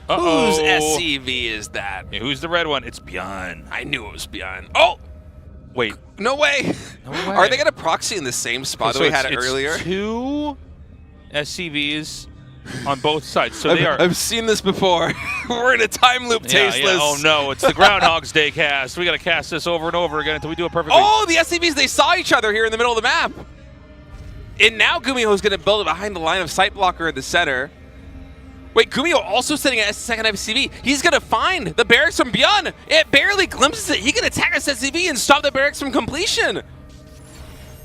Uh-oh. Whose SCV is that? Yeah, who's the red one? It's Bjorn. I knew it was Bjorn. Oh! Wait. No way. No way. Are they going to proxy in the same spot that we had it earlier? Two SCVs on both sides. So they are. I've seen this before. We're in a time loop, tasteless. Yeah. Oh no, it's the Groundhog's Day cast. We got to cast this over and over again until we do it perfectly. Oh, the SCVs, they saw each other here in the middle of the map. And now Gumiho's going to build it behind the line of sight blocker in the center. Wait, Gumiho also sitting at second SCV. He's going to find the barracks from Bjorn. It barely glimpses it. He can attack this SCV and stop the barracks from completion.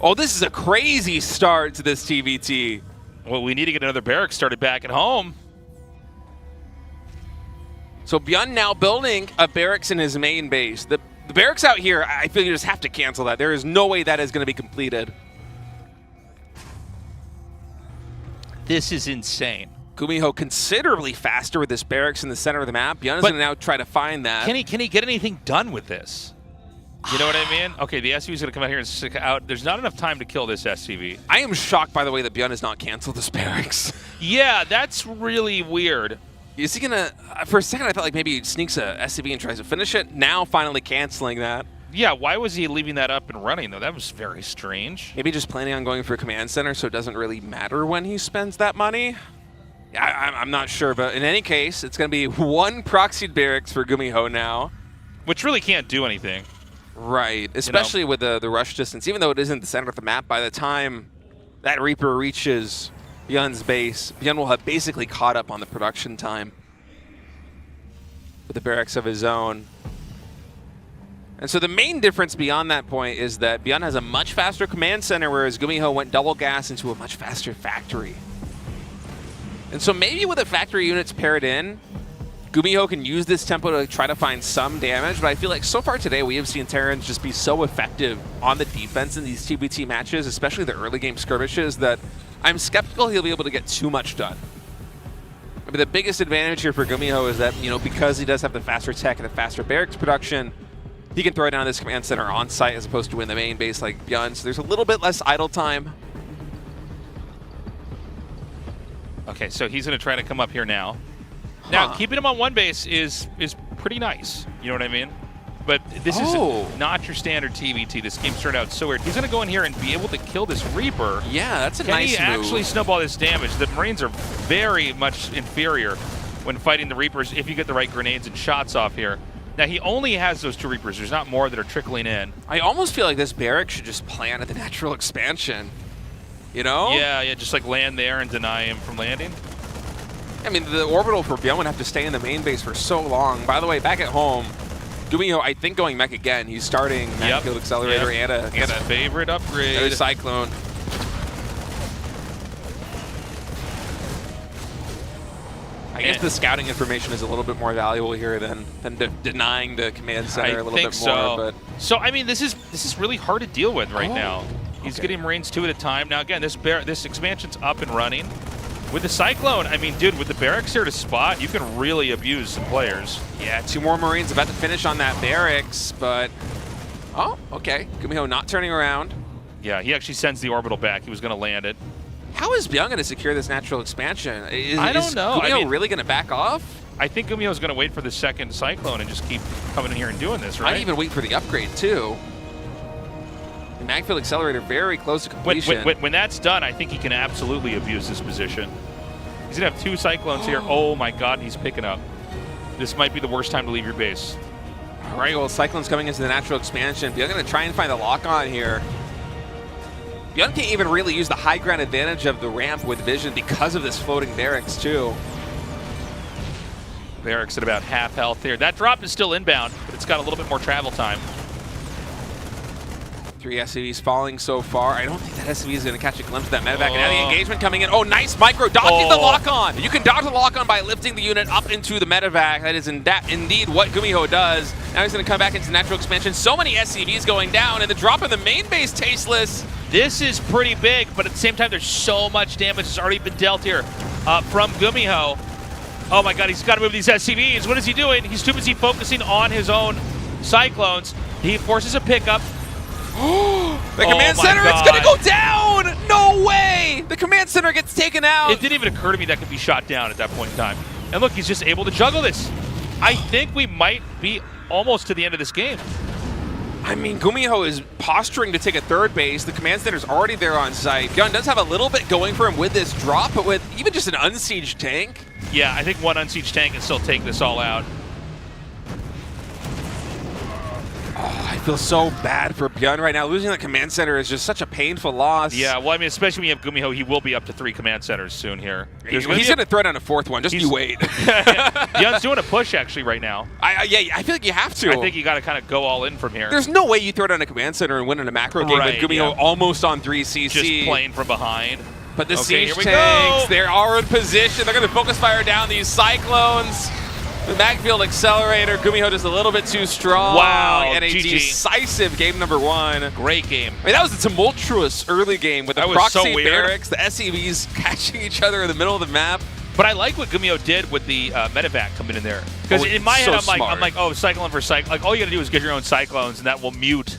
Oh, this is a crazy start to this TVT. Well, we need to get another barracks started back at home. So Bjorn now building a barracks in his main base. The barracks out here, I feel you just have to cancel that. There is no way that is going to be completed. This is insane. Gumiho considerably faster with this barracks in the center of the map. Bjorn is going to now try to find that. Can he get anything done with this? You know what I mean? Okay, the SCV is going to come out here and stick out. There's not enough time to kill this SCV. I am shocked, by the way, that Bjorn has not canceled this barracks. Yeah, that's really weird. Is he going to... For a second, I thought like maybe he sneaks a SCV and tries to finish it. Now finally canceling that. Yeah, why was he leaving that up and running, though? That was very strange. Maybe just planning on going for a command center so it doesn't really matter when he spends that money. Yeah, I'm not sure, but in any case, it's going to be one proxied barracks for Gumiho now. Which really can't do anything. Right, especially with the rush distance. Even though it isn't the center of the map, by the time that Reaper reaches Bjorn's base, Bjorn will have basically caught up on the production time with the barracks of his own. And so the main difference beyond that point is that Bjorn has a much faster command center, whereas Gumiho went double gas into a much faster factory. And so maybe with the factory units paired in, Gumiho can use this tempo to try to find some damage, but I feel like so far today we have seen Terrans just be so effective on the defense in these TBT matches, especially the early game skirmishes, that I'm skeptical he'll be able to get too much done. I mean, the biggest advantage here for Gumiho is that, you know, because he does have the faster tech and the faster barracks production, he can throw down this command center on site as opposed to in the main base like Bjorn, so there's a little bit less idle time. Okay, so he's going to try to come up here now. Now, keeping him on one base is pretty nice. You know what I mean? But this is not your standard TVT. This game started out so weird. He's going to go in here and be able to kill this Reaper. Yeah, that's a nice move. Can he actually snowball this damage? The Marines are very much inferior when fighting the Reapers if you get the right grenades and shots off here. Now, he only has those two Reapers. There's not more that are trickling in. I almost feel like this barrack should just plan at the natural expansion. You know? Yeah, just like land there and deny him from landing. I mean, the orbital for Bjorn would have to stay in the main base for so long. By the way, back at home, Gumiho, I think, going mech again. He's starting Mag Field Accelerator and a favorite upgrade. Another Cyclone. I guess the scouting information is a little bit more valuable here than denying the command center a little bit more. But so I mean, this is really hard to deal with right now. He's getting Marines 2 at a time. Now again, this expansion's up and running. With the Cyclone, I mean, dude, with the barracks here to spot, you can really abuse some players. Yeah, 2 more Marines about to finish on that barracks, but... Oh, okay. Gumiho not turning around. Yeah, he actually sends the orbital back. He was going to land it. How is Bjorn going to secure this natural expansion? I don't know. Is Gumiho really going to back off? I think Gumiho's going to wait for the second Cyclone and just keep coming in here and doing this, right? Might even wait for the upgrade, too. The Mag Field Accelerator very close to completion. When that's done, I think he can absolutely abuse this position. He's going to have 2 Cyclones here. Oh, my God, he's picking up. This might be the worst time to leave your base. All right, well, Cyclone's coming into the natural expansion. Bjorn going to try and find a lock-on here. Bjorn can't even really use the high ground advantage of the ramp with vision because of this floating barracks, too. Barracks at about half health here. That drop is still inbound, but it's got a little bit more travel time. 3 SCVs falling so far. I don't think that SCV is going to catch a glimpse of that medevac. And now the engagement coming in. Oh, nice micro. Dodging the lock-on. You can dodge the lock-on by lifting the unit up into the medevac. That is indeed what Gumiho does. Now he's going to come back into natural expansion. So many SCVs going down, and the drop in the main base, tasteless. This is pretty big, but at the same time, there's so much damage that's already been dealt here from Gumiho. Oh my God, he's got to move these SCVs. What is he doing? He's too busy focusing on his own Cyclones. He forces a pickup. The command center, it's going to go down! No way! The command center gets taken out. It didn't even occur to me that could be shot down at that point in time. And look, he's just able to juggle this. I think we might be almost to the end of this game. I mean, Gumiho is posturing to take a third base. The command center's already there on site. Beyond does have a little bit going for him with this drop, but with even just an unsieged tank. Yeah, I think one unsieged tank can still take this all out. Oh, I feel so bad for Bjorn right now. Losing the command center is just such a painful loss. Yeah, well, I mean, especially when you have Gumiho, he will be up to 3 command centers soon here. He's going to throw down a 4th one. Just you wait. Bjorn's doing a push, actually, right now. Yeah, I feel like you have to. I think you got to kind of go all in from here. There's no way you throw down a command center and win in a macro game with Gumiho almost on 3 CC. Just playing from behind. But the siege tanks, they are in position. They're going to focus fire down these Cyclones. The Magfield Accelerator, Gumiho just a little bit too strong. Wow, and a decisive game number 1. Great game. I mean, that was a tumultuous early game with the proxy so barracks, the SCVs catching each other in the middle of the map. But I like what Gumiho did with the medevac coming in there. Because in my head, I'm like, oh, Cyclone for Cyclone. Like, all you got to do is get your own Cyclones, and that will mute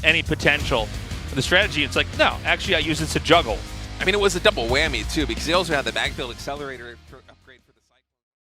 any potential. But the strategy, it's like, no, actually, I use this to juggle. I mean, it was a double whammy, too, because they also had the Magfield Accelerator.